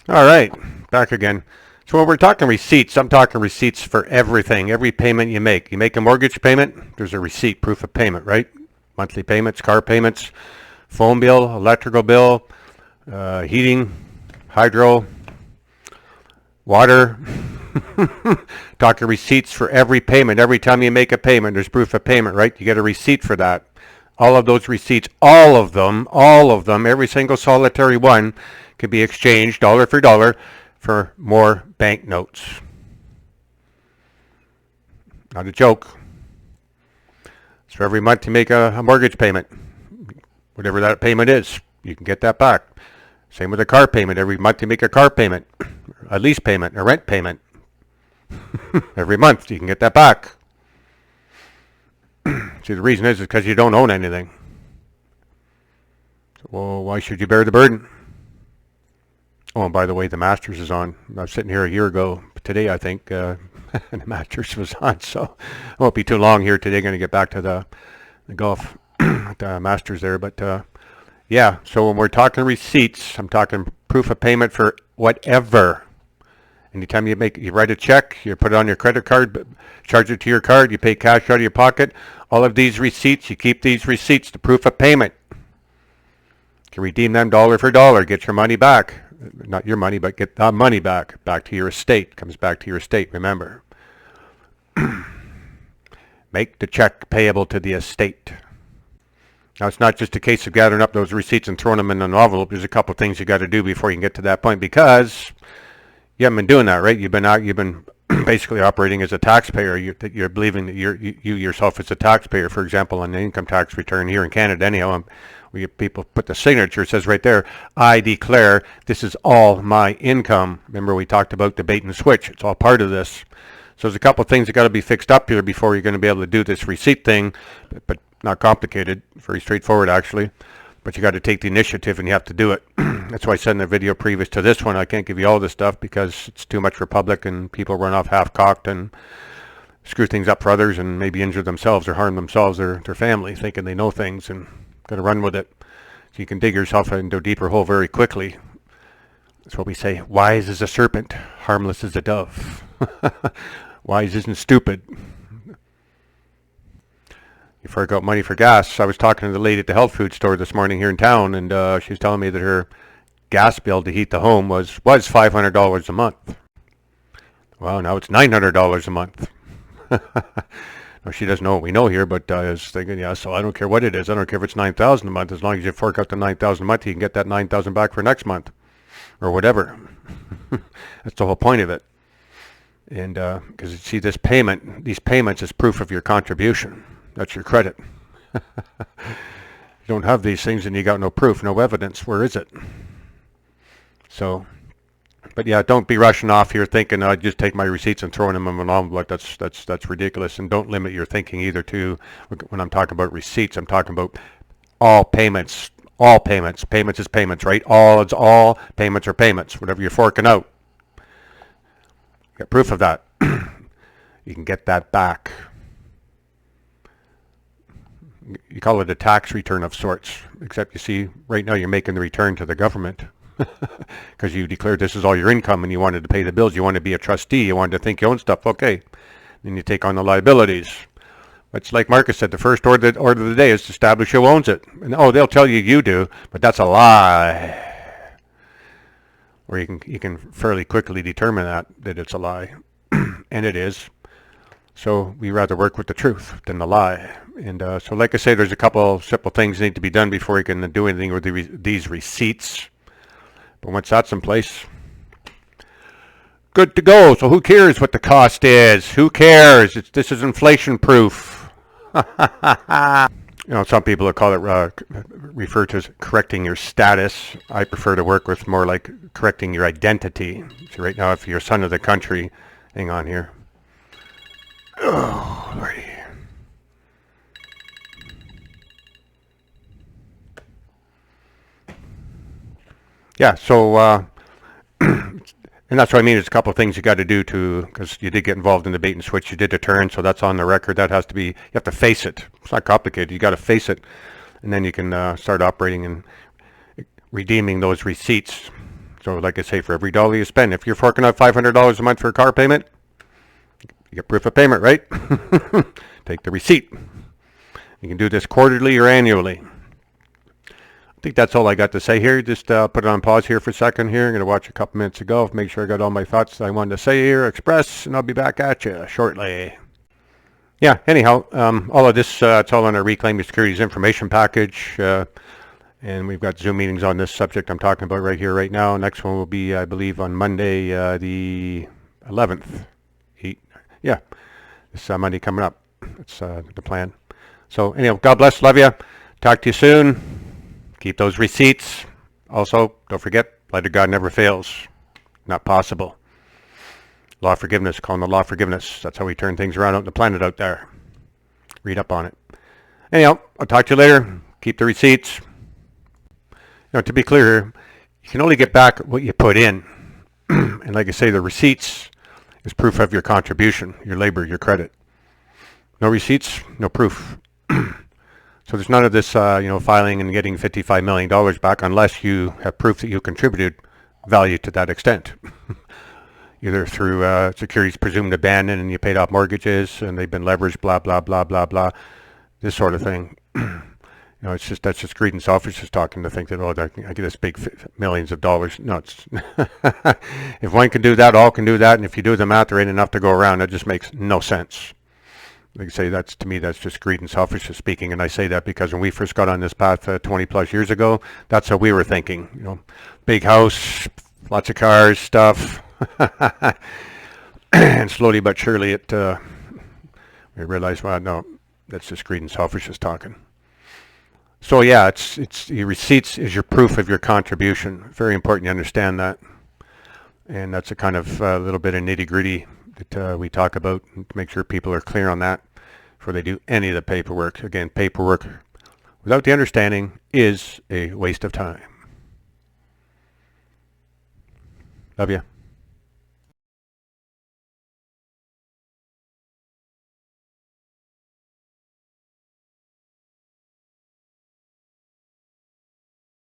All right, back again. So when we're talking receipts, I'm talking receipts for everything, every payment you make. You make a mortgage payment, there's a receipt, proof of payment, right? Monthly payments, car payments, phone bill, electrical bill, heating, hydro, water. Talking receipts for every payment. Every time you make a payment, there's proof of payment, right? You get a receipt for that. All of those receipts, all of them, every single solitary one can be exchanged dollar for more banknotes. Not a joke. So every month you make a mortgage payment, whatever that payment is, you can get that back. Same with a car payment. Every month you make a car payment, a lease payment, a rent payment. Every month you can get that back. See, the reason is because you don't own anything. So, well, why should you bear the burden? Oh, and by the way, the Masters is on. I was sitting here a year ago today, I think, and the Masters was on. So it won't be too long here today. Going to get back to the golf, the Masters there. But yeah, so when we're talking receipts, I'm talking proof of payment for whatever. Anytime you write a check, you put it on your credit card, charge it to your card, you pay cash out of your pocket. All of these receipts, you keep these receipts, the proof of payment. You can redeem them dollar for dollar, get your money back. Not your money, but get that money back to your estate. Comes back to your estate, remember. Make the check payable to the estate. Now, it's not just a case of gathering up those receipts and throwing them in an envelope. There's a couple of things you got to do before you can get to that point, because you haven't been doing that, right? You've been basically operating as a taxpayer. You're believing that you yourself as a taxpayer. For example, on the income tax return here in Canada, anyhow, we people put the signature. It says right there, I declare this is all my income. Remember, we talked about the bait and switch. It's all part of this. So there's a couple of things that got to be fixed up here before you're going to be able to do this receipt thing, but not complicated. Very straightforward, actually. But you got to take the initiative and you have to do it. That's why I said in the video previous to this one, I can't give you all this stuff because it's too much for public and people run off half-cocked and screw things up for others and maybe injure themselves or harm themselves or their family, thinking they know things, and got to run with it. So you can dig yourself into a deeper hole very quickly. That's what we say, wise as a serpent, harmless as a dove. Wise isn't stupid. You fork out money for gas. I was talking to the lady at the health food store this morning here in town, and she was telling me that her gas bill to heat the home was $500 a month. Well, now it's $900 a month. No, she doesn't know what we know here, but I was thinking, yeah, so I don't care what it is. I don't care if it's $9,000 a month. As long as you fork out the $9,000 a month, you can get that $9,000 back for next month or whatever. That's the whole point of it. And because you see, these payments is proof of your contribution. That's your credit. You don't have these things and you got no proof, no evidence. Where is it? So, but yeah, don't be rushing off here thinking I just take my receipts and throwing them in an envelope. That's ridiculous. And don't limit your thinking either to, when I'm talking about receipts, I'm talking about all payments. All payments. Payments is payments, right? It's all payments are payments. Whatever you're forking out. Get proof of that. You can get that back. You call it a tax return of sorts, except you see, right now you're making the return to the government because you declared this is all your income and you wanted to pay the bills. You wanted to be a trustee. You wanted to think you own stuff. Okay. Then you take on the liabilities. It's like Marcus said, the first order of the day is to establish who owns it. And they'll tell you you do, but that's a lie. Or you can fairly quickly determine that it's a lie, and it is. So we rather work with the truth than the lie. And so, like I say, there's a couple simple things that need to be done before you can do anything with these receipts. But once that's in place, good to go. So who cares what the cost is? Who cares? This is inflation proof. Some people call it refer to as correcting your status. I prefer to work with more like correcting your identity. So right now, if you're a son of the country, hang on here. Oh, Lordy. Yeah, so, and that's what I mean. There's a couple of things you got to do because you did get involved in the bait and switch. You did a turn, so that's on the record. That has to be, you have to face it. It's not complicated. You got to face it, and then you can start operating and redeeming those receipts. So like I say, for every dollar you spend, if you're forking out $500 a month for a car payment, you get proof of payment, right? Take the receipt. You can do this quarterly or annually. I think that's all I got to say here. Just put it on pause here for a second here. I'm going to watch a couple minutes ago, make sure I got all my thoughts that I wanted to say here, express, and I'll be back at you shortly. Yeah, anyhow, all of this, it's all on our Reclaim Your Securities information package. And we've got Zoom meetings on this subject I'm talking about right here, right now. Next one will be, I believe, on Monday, the 11th. Yeah, this Monday coming up. That's the plan. So anyhow, God bless, love you. Talk to you soon. Keep those receipts. Also, don't forget, light of God never fails. Not possible. Law of forgiveness, calling the law of forgiveness. That's how we turn things around out on the planet out there. Read up on it. Anyhow, I'll talk to you later. Keep the receipts. You know, to be clear, you can only get back what you put in. And like I say, the receipts is proof of your contribution, your labor, your credit. No receipts, no proof. So there's none of this, filing and getting $55 million back unless you have proof that you contributed value to that extent. Either through securities presumed abandoned and you paid off mortgages and they've been leveraged, blah, blah, blah, blah, blah. This sort of thing. That's just greed and selfishness talking to think that, I get this big millions of dollars. No, it's if one can do that, all can do that. And if you do the math, there ain't enough to go around. It just makes no sense. Like I say, to me, that's just greed and selfishness speaking. And I say that because when we first got on this path 20 plus years ago, that's how we were thinking. Big house, lots of cars, stuff. And slowly but surely we realized, well, no, that's just greed and selfishness talking. So yeah, it's your receipts is your proof of your contribution. Very important you understand that. And that's a kind of little bit of nitty gritty that we talk about to make sure people are clear on that before they do any of the paperwork. Again, paperwork without the understanding is a waste of time. Love you.